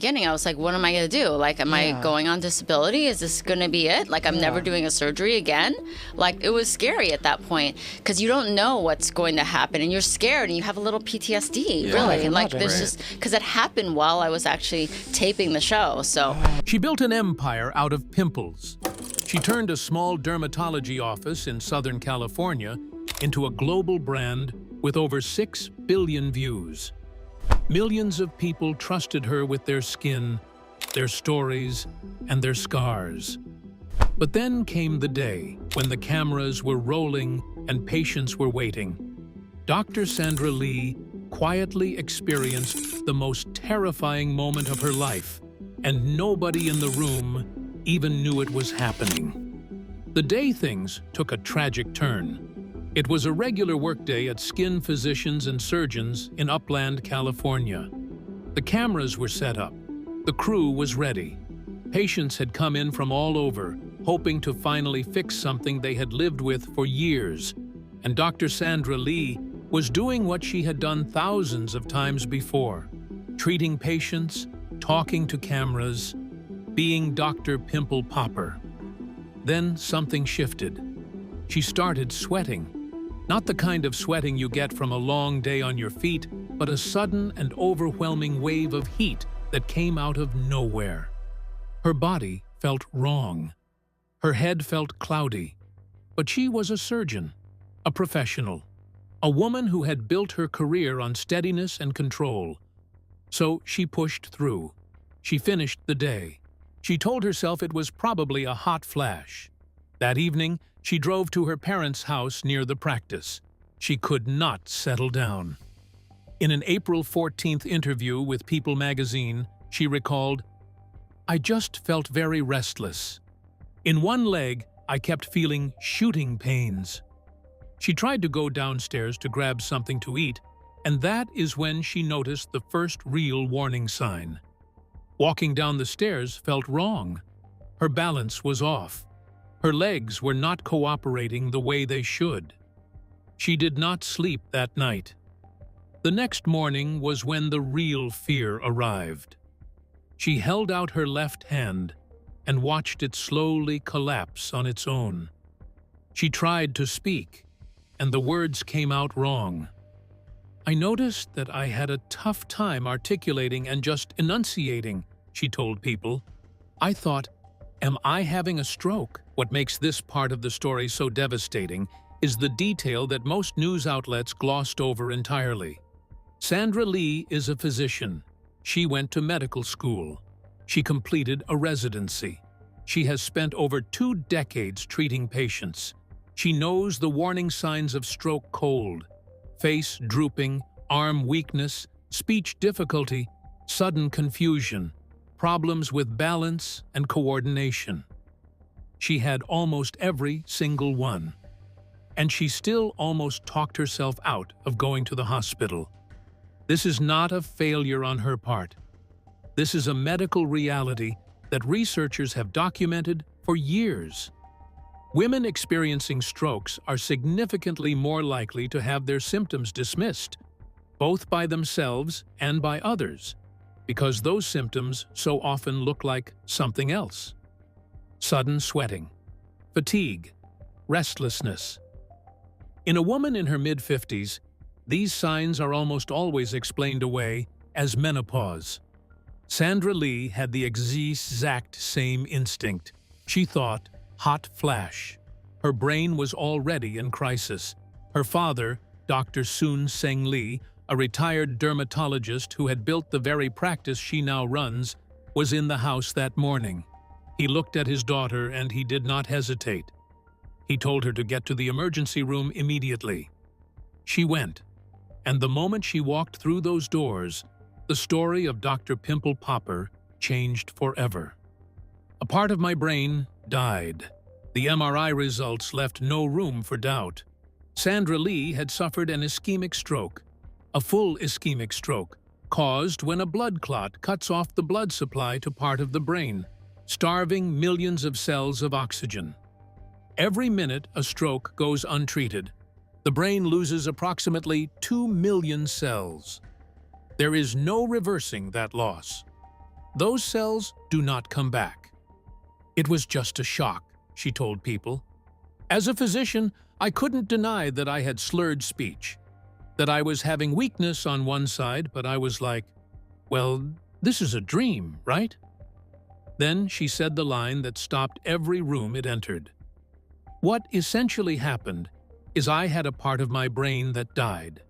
beginning. I was like, what am I going to do? Like, am I going on disability? Is this going to be it? Like, I'm never doing a surgery again? Like, it was scary at that point because you don't know what's going to happen and you're scared and you have a little PTSD, really. Like, there's just, because it happened while I was actually taping the show, so. She built an empire out of pimples. She turned a small dermatology office in Southern California into a global brand with over 6 billion views. Millions of people trusted her with their skin, their stories, and their scars. But then came the day when the cameras were rolling and patients were waiting. Dr. Sandra Lee quietly experienced the most terrifying moment of her life, and nobody in the room even knew it was happening. The day things took a tragic turn. It was a regular workday at Skin Physicians and Surgeons in Upland, California. The cameras were set up. The crew was ready. Patients had come in from all over, hoping to finally fix something they had lived with for years. And Dr. Sandra Lee was doing what she had done thousands of times before, treating patients, talking to cameras, being Dr. Pimple Popper. Then something shifted. She started sweating. Not the kind of sweating you get from a long day on your feet, but a sudden and overwhelming wave of heat that came out of nowhere. Her body felt wrong. Her head felt cloudy. But she was a surgeon, a professional, a woman who had built her career on steadiness and control. So she pushed through. She finished the day. She told herself it was probably a hot flash. That evening, she drove to her parents' house near the practice. She could not settle down. In an April 14th interview with People magazine, she recalled, "I just felt very restless. In one leg, I kept feeling shooting pains." She tried to go downstairs to grab something to eat, and that is when she noticed the first real warning sign. Walking down the stairs felt wrong. Her balance was off. Her legs were not cooperating the way they should. She did not sleep that night. The next morning was when the real fear arrived. She held out her left hand and watched it slowly collapse on its own. She tried to speak, and the words came out wrong. "I noticed that I had a tough time articulating and just enunciating," she told People. "I thought, am I having a stroke?" What makes this part of the story so devastating is the detail that most news outlets glossed over entirely. Sandra Lee is a physician. She went to medical school. She completed a residency. She has spent over 2 decades treating patients. She knows the warning signs of stroke cold: face drooping, arm weakness, speech difficulty, sudden confusion, problems with balance and coordination. She had almost every single one. And she still almost talked herself out of going to the hospital. This is not a failure on her part. This is a medical reality that researchers have documented for years. Women experiencing strokes are significantly more likely to have their symptoms dismissed, both by themselves and by others, because those symptoms so often look like something else. Sudden sweating, fatigue, restlessness. In a woman in her mid-50s, these signs are almost always explained away as menopause. Sandra Lee had the exact same instinct. She thought, hot flash. Her brain was already in crisis. Her father, Dr. Soon Seng Lee, a retired dermatologist who had built the very practice she now runs, was in the house that morning. He looked at his daughter and he did not hesitate. He told her to get to the emergency room immediately. She went, and the moment she walked through those doors, the story of Dr. Pimple Popper changed forever. A part of my brain died. The MRI results left no room for doubt. Sandra Lee had suffered an ischemic stroke, a full ischemic stroke, caused when a blood clot cuts off the blood supply to part of the brain, starving millions of cells of oxygen. Every minute a stroke goes untreated, the brain loses approximately 2 million cells. There is no reversing that loss. those cells do not come back. It was just a shock, she told People. As a physician, I couldn't deny that I had slurred speech, that I was having weakness on one side, but I was like, well, this is a dream, right? Then she said the line that stopped every room it entered. What essentially happened is I had a part of my brain that died.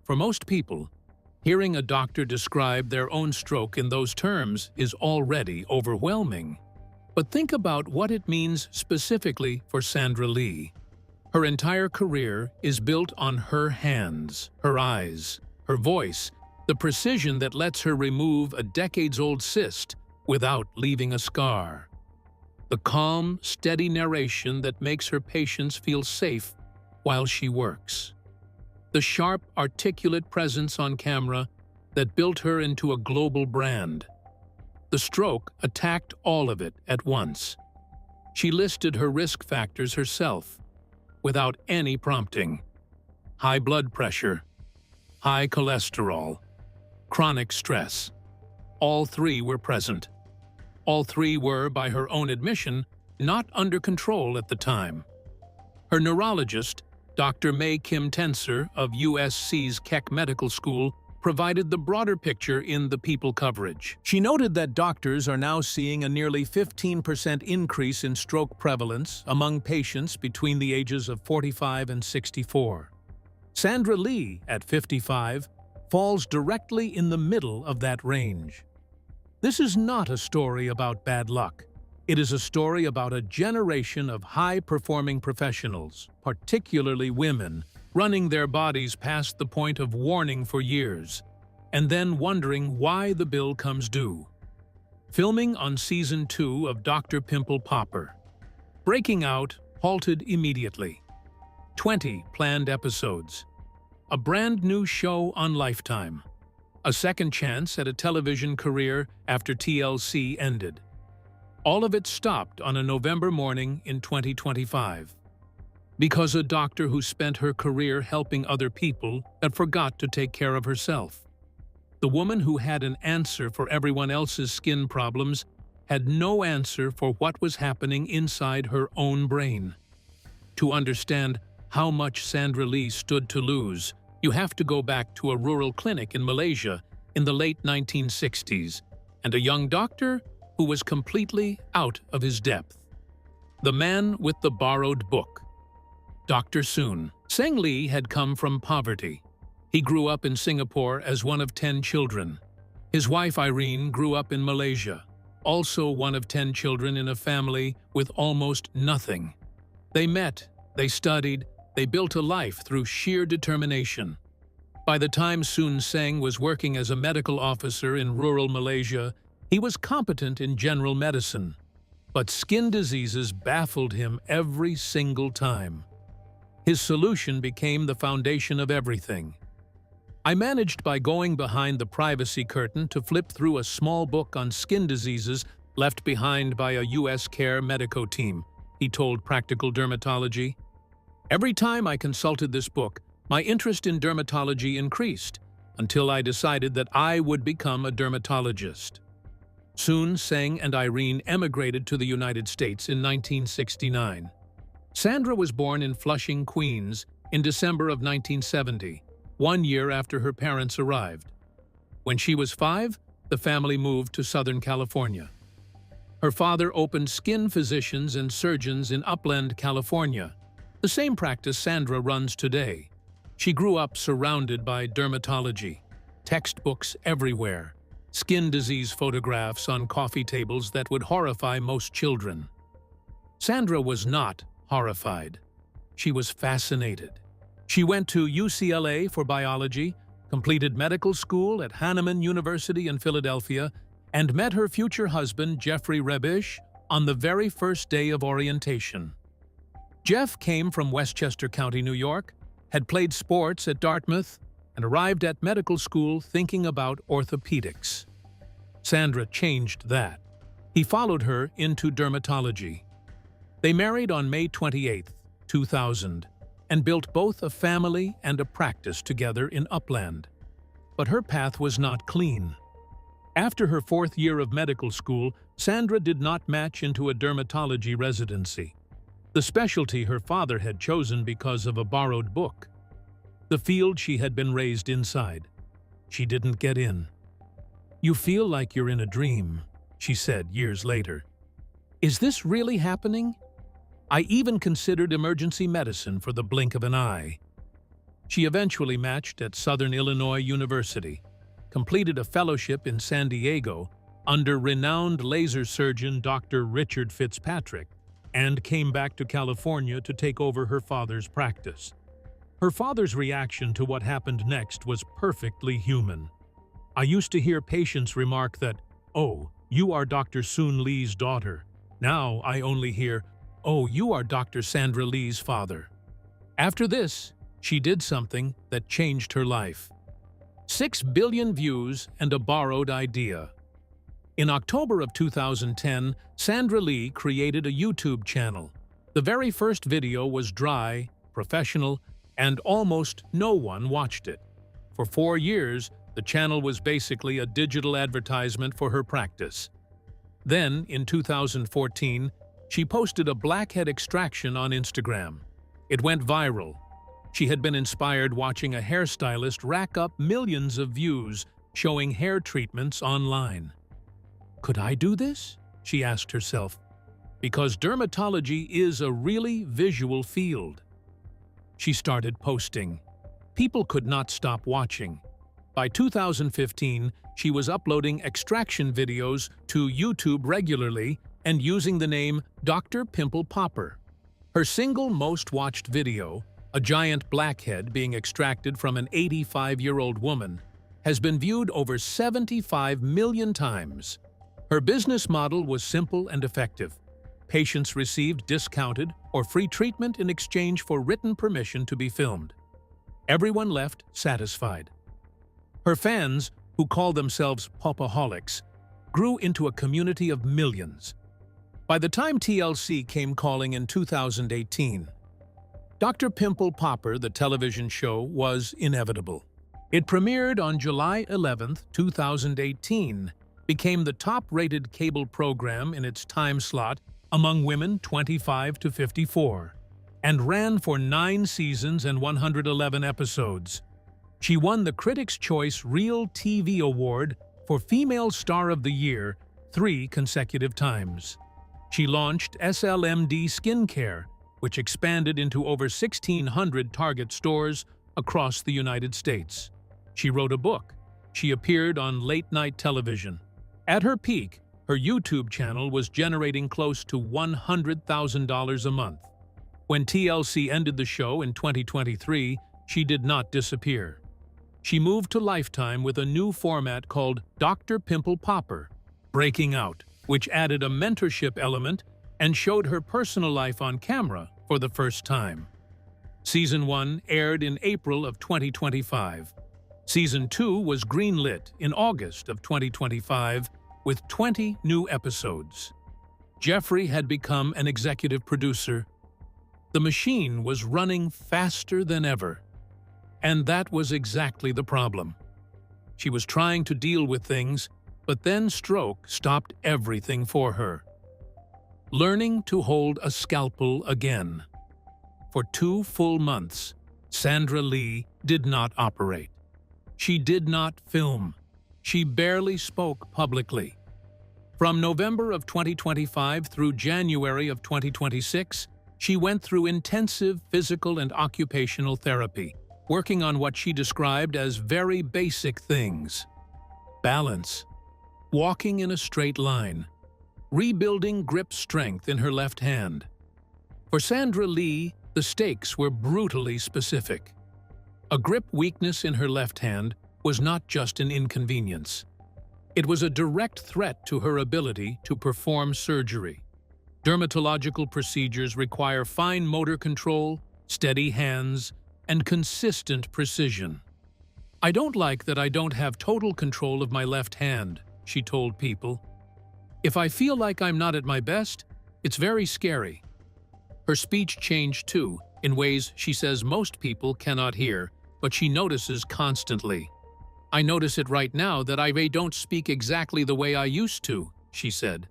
For most people, hearing a doctor describe their own stroke in those terms is already overwhelming. But think about what it means specifically for Sandra Lee. Her entire career is built on her hands, her eyes, her voice, the precision that lets her remove a decades-old cyst without leaving a scar. The calm, steady narration that makes her patients feel safe while she works. The sharp, articulate presence on camera that built her into a global brand. The stroke attacked all of it at once. She listed her risk factors herself, without any prompting. High blood pressure, high cholesterol, chronic stress. All three were present. All three were, by her own admission, not under control at the time. Her neurologist, Dr. May Kim Tenser of USC's Keck Medical School, provided the broader picture in the People coverage. She noted that doctors are now seeing a nearly 15% increase in stroke prevalence among patients between the ages of 45 and 64. Sandra Lee, at 55, falls directly in the middle of that range. This is not a story about bad luck. It is a story about a generation of high-performing professionals, particularly women, running their bodies past the point of warning for years, and then wondering why the bill comes due. Filming on Season 2 of Dr. Pimple Popper. Breaking Out halted immediately. 20 planned episodes. A brand new show on Lifetime. A second chance at a television career after TLC ended. All of it stopped on a November morning in 2025. Because a doctor who spent her career helping other people had forgot to take care of herself. The woman who had an answer for everyone else's skin problems had no answer for what was happening inside her own brain. To understand how much Sandra Lee stood to lose, you have to go back to a rural clinic in Malaysia in the late 1960s and a young doctor who was completely out of his depth. The man with the borrowed book. Dr. Soon. Seng Lee had come from poverty. He grew up in Singapore as one of 10 children. His wife Irene grew up in Malaysia, also one of 10 children in a family with almost nothing. They met, they studied, they built a life through sheer determination. By the time Soon Seng was working as a medical officer in rural Malaysia, he was competent in general medicine. But skin diseases baffled him every single time. His solution became the foundation of everything. I managed by going behind the privacy curtain to flip through a small book on skin diseases left behind by a U.S. Care Medico team, he told Practical Dermatology. Every time I consulted this book, my interest in dermatology increased, until I decided that I would become a dermatologist. Soon Seng and Irene emigrated to the United States in 1969. Sandra was born in Flushing, Queens, in December of 1970, 1 year after her parents arrived. When she was 5, the family moved to Southern California. Her father opened skin physicians and surgeons in Upland, California, the same practice Sandra runs today. She grew up surrounded by dermatology, textbooks everywhere, skin disease photographs on coffee tables that would horrify most children. Sandra was not horrified. She was fascinated. She went to UCLA for biology, completed medical school at Hahnemann University in Philadelphia, and met her future husband, Jeffrey Rebish, on the very first day of orientation. Jeff came from Westchester County, New York, had played sports at Dartmouth, and arrived at medical school thinking about orthopedics. Sandra changed that. He followed her into dermatology. They married on May 28, 2000, and built both a family and a practice together in Upland. But her path was not clean. After her 4th year of medical school, Sandra did not match into a dermatology residency, the specialty her father had chosen because of a borrowed book, the field she had been raised inside. She didn't get in. "You feel like you're in a dream," she said years later. "Is this really happening? I even considered emergency medicine for the blink of an eye." She eventually matched at Southern Illinois University, completed a fellowship in San Diego under renowned laser surgeon Dr. Richard Fitzpatrick, and came back to California to take over her father's practice. Her father's reaction to what happened next was perfectly human. "I used to hear patients remark that, 'Oh, you are Dr. Soon Lee's daughter.' Now I only hear, 'Oh, you are Dr. Sandra Lee's father.'" After this, she did something that changed her life. 6 billion views and a borrowed idea. In October of 2010, Sandra Lee created a YouTube channel. The very first video was dry, professional, and almost no one watched it. For 4 years, the channel was basically a digital advertisement for her practice. Then, in 2014, she posted a blackhead extraction on Instagram. It went viral. She had been inspired watching a hairstylist rack up millions of views showing hair treatments online. "Could I do this?" she asked herself, because dermatology is a really visual field. She started posting. People could not stop watching. By 2015, she was uploading extraction videos to YouTube regularly and using the name Dr. Pimple Popper. Her single most watched video, a giant blackhead being extracted from an 85-year-old woman, has been viewed over 75 million times. Her business model was simple and effective. Patients received discounted or free treatment in exchange for written permission to be filmed. Everyone left satisfied. Her fans, who call themselves popaholics, grew into a community of millions. By the time TLC came calling in 2018, Dr. Pimple Popper, the television show, was inevitable. It premiered on July 11, 2018, became the top-rated cable program in its time slot among women 25 to 54, and ran for 9 seasons and 111 episodes. She won the Critics' Choice Real TV Award for Female Star of the Year 3 consecutive times. She launched SLMD Skincare, which expanded into over 1,600 Target stores across the United States. She wrote a book. She appeared on late-night television. At her peak, her YouTube channel was generating close to $100,000 a month. When TLC ended the show in 2023, she did not disappear. She moved to Lifetime with a new format called Dr. Pimple Popper, Breaking Out, which added a mentorship element and showed her personal life on camera for the first time. Season 1 aired in April of 2025. Season 2 was greenlit in August of 2025 with 20 new episodes. Jeffrey had become an executive producer. The machine was running faster than ever. And that was exactly the problem. She was trying to deal with things, but then stroke stopped everything for her. Learning to hold a scalpel again. For 2 full months, Sandra Lee did not operate. She did not film. She barely spoke publicly. From November of 2025 through January of 2026, she went through intensive physical and occupational therapy, working on what she described as very basic things. Balance, walking in a straight line, rebuilding grip strength in her left hand. For Sandra Lee, the stakes were brutally specific. A grip weakness in her left hand was not just an inconvenience. It was a direct threat to her ability to perform surgery. Dermatological procedures require fine motor control, steady hands, and consistent precision. "I don't like that I don't have total control of my left hand," she told People. "If I feel like I'm not at my best, it's very scary." Her speech changed too, in ways she says most people cannot hear, but she notices constantly. I notice it right now that I don't speak exactly the way I used to, she said.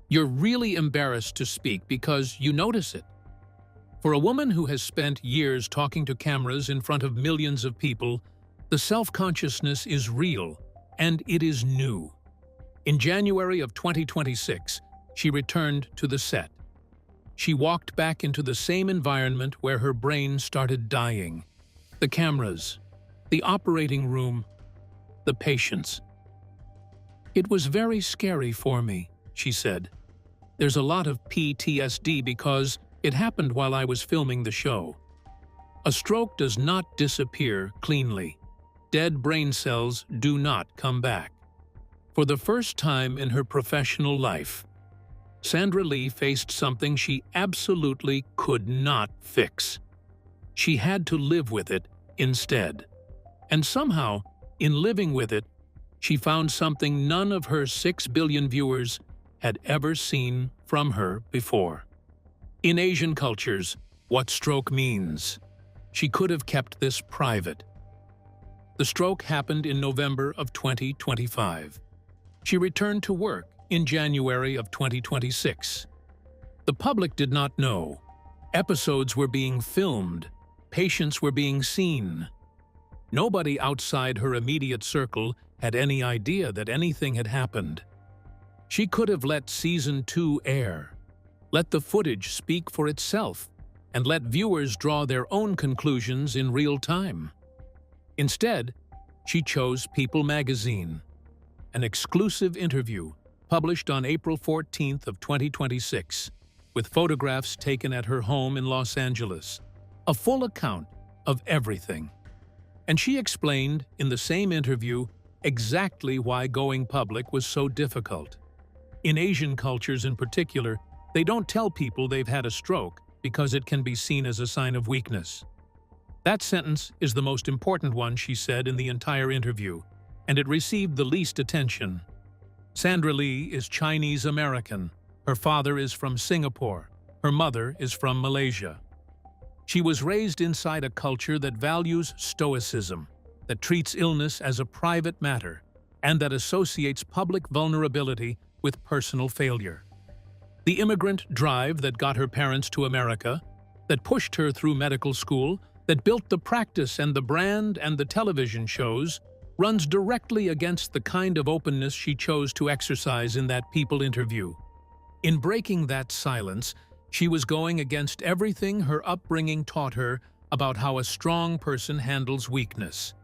You're really embarrassed to speak because you notice it. For a woman who has spent years talking to cameras in front of millions of people, the self-consciousness is real, and it is new. In January of 2026, she returned to the set. She walked back into the same environment where her brain started dying. The cameras, the operating room, the patients. It was very scary for me, she said. There's a lot of PTSD because it happened while I was filming the show. A stroke does not disappear cleanly. Dead brain cells do not come back. For the first time in her professional life, Sandra Lee faced something she absolutely could not fix. She had to live with it instead. And somehow, in living with it, she found something none of her 6 billion viewers had ever seen from her before. In Asian cultures, what stroke means. She could have kept this private. The stroke happened in November of 2025. She returned to work in January of 2026. The public did not know. Episodes were being filmed. Patients were being seen. Nobody outside her immediate circle had any idea that anything had happened. She could have let Season 2 air, let the footage speak for itself, and let viewers draw their own conclusions in real time. Instead, she chose People magazine, an exclusive interview published on April 14th of 2026, with photographs taken at her home in Los Angeles, a full account of everything. And she explained in the same interview exactly why going public was so difficult. In Asian cultures in particular, they don't tell people they've had a stroke because it can be seen as a sign of weakness. That sentence is the most important one, she said in the entire interview, and it received the least attention. Sandra Lee is Chinese American. Her father is from Singapore. Her mother is from Malaysia. She was raised inside a culture that values stoicism, that treats illness as a private matter, and that associates public vulnerability with personal failure. The immigrant drive that got her parents to America, that pushed her through medical school, that built the practice and the brand and the television shows, runs directly against the kind of openness she chose to exercise in that People interview. In breaking that silence, she was going against everything her upbringing taught her about how a strong person handles weakness.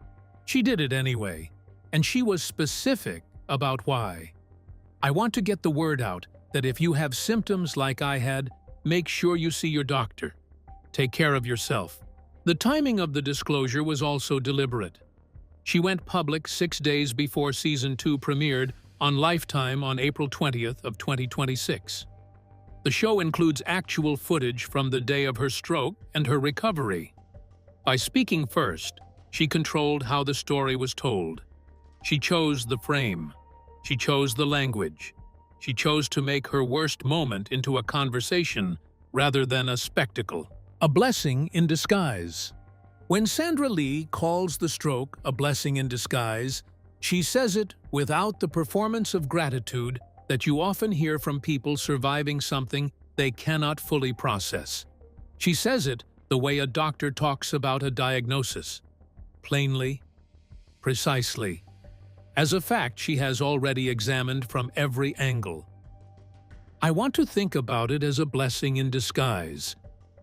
She did it anyway, and she was specific about why. I want to get the word out that if you have symptoms like I had, make sure you see your doctor. Take care of yourself. The timing of the disclosure was also deliberate. She went public 6 days before Season 2 premiered on Lifetime on April 20th of 2026. The show includes actual footage from the day of her stroke and her recovery. By speaking first, she controlled how the story was told. She chose the frame. She chose the language. She chose to make her worst moment into a conversation rather than a spectacle. A blessing in disguise. When Sandra Lee calls the stroke a blessing in disguise, she says it without the performance of gratitude that you often hear from people surviving something they cannot fully process. She says it the way a doctor talks about a diagnosis. Plainly, precisely. As a fact she has already examined from every angle. I want to think about it as a blessing in disguise,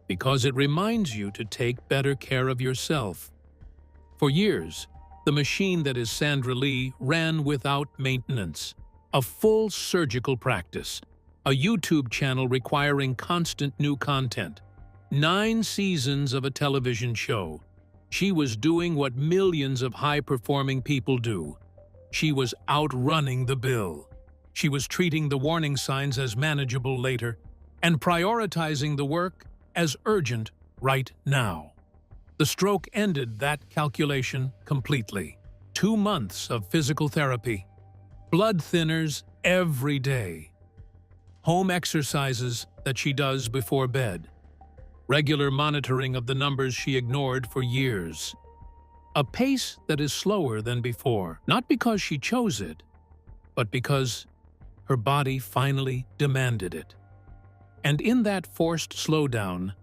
because it reminds you to take better care of yourself. For years, the machine that is Sandra Lee ran without maintenance. A full surgical practice. A YouTube channel requiring constant new content. 9 seasons of a television show. She was doing what millions of high-performing people do. She was outrunning the bill. She was treating the warning signs as manageable later and prioritizing the work as urgent right now. The stroke ended that calculation completely. 2 months of physical therapy, blood thinners every day, home exercises that she does before bed, regular monitoring of the numbers she ignored for years. a pace that is slower than before, not because she chose it, but because her body finally demanded it. And in that forced slowdown,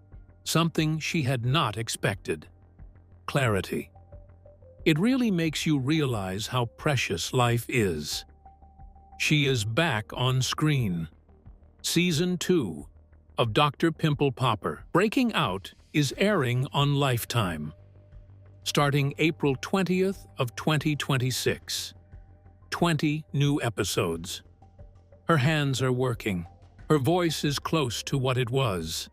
something she had not expected: clarity. It really makes you realize how precious life is. She is back on screen. Season 2 of Dr. Pimple Popper, Breaking Out, is airing on Lifetime, starting April 20th of 2026. 20 new episodes. Her hands are working. Her voice is close to what it was.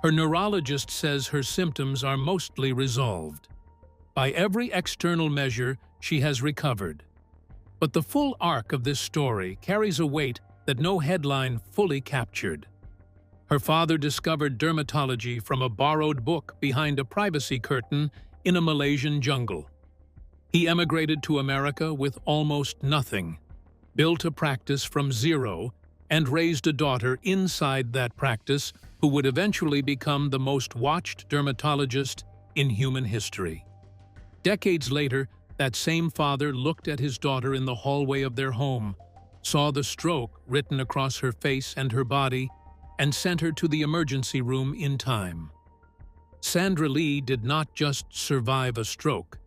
Her neurologist says her symptoms are mostly resolved. By every external measure, she has recovered. But the full arc of this story carries a weight that no headline fully captured. Her father discovered dermatology from a borrowed book behind a privacy curtain in a Malaysian jungle. He emigrated to America with almost nothing, built a practice from zero, and raised a daughter inside that practice who would eventually become the most watched dermatologist in human history. Decades later, that same father looked at his daughter in the hallway of their home, saw the stroke written across her face and her body, and sent her to the emergency room in time. Sandra Lee did not just survive a stroke.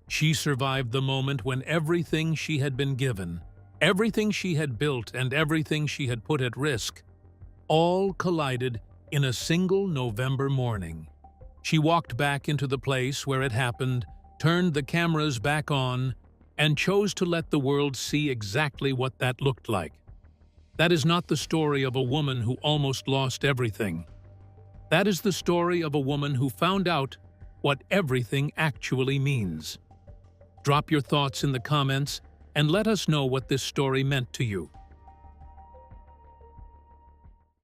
She survived the moment when everything she had been given, everything she had built, and everything she had put at risk, all collided in a single November morning. She walked back into the place where it happened, turned the cameras back on, and chose to let the world see exactly what that looked like. That is not the story of a woman who almost lost everything. That is the story of a woman who found out what everything actually means. Drop your thoughts in the comments and let us know what this story meant to you.